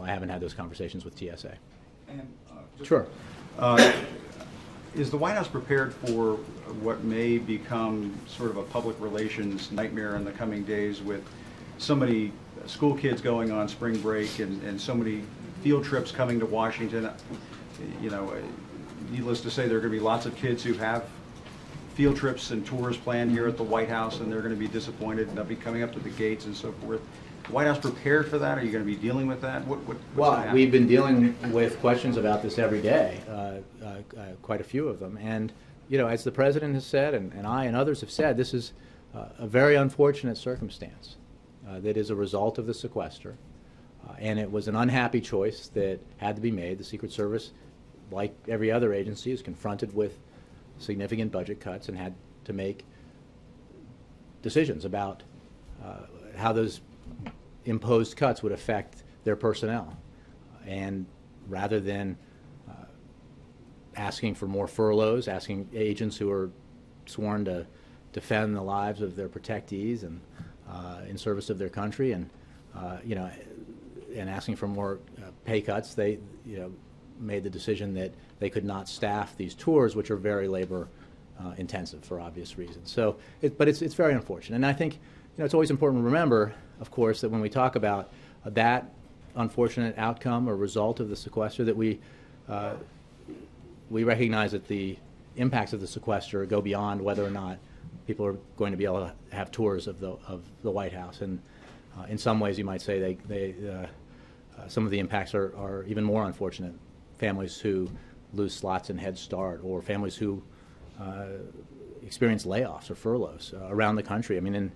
I haven't had those conversations with TSA. And, Sure. Is the White House prepared for what may become sort of a public relations nightmare in the coming days, with so many school kids going on spring break and so many field trips coming to Washington? You know, needless to say, there are going to be lots of kids who have field trips and tours planned here at the White House, and they're going to be disappointed, and they'll be coming up to the gates and so forth. The White House prepared for that? Are you going to be dealing with that? Well, we've been dealing with questions about this every day, quite a few of them. And, you know, as the President has said, and I and others have said, this is a very unfortunate circumstance that is a result of the sequester. And it was an unhappy choice that had to be made. The Secret Service, like every other agency, is confronted with significant budget cuts and had to make decisions about how those imposed cuts would affect their personnel. And rather than asking for more furloughs, asking agents who are sworn to defend the lives of their protectees and in service of their country, and you know, and asking for more pay cuts, they made the decision that they could not staff these tours, which are very labor intensive for obvious reasons. So, but it's very unfortunate. And I think it's always important to remember, of course, that when we talk about that unfortunate outcome or result of the sequester, that we recognize that the impacts of the sequester go beyond whether or not people are going to be able to have tours of the White House. And in some ways, you might say some of the impacts are even more unfortunate. Families who lose slots in Head Start, or families who experience layoffs or furloughs around the country. I mean,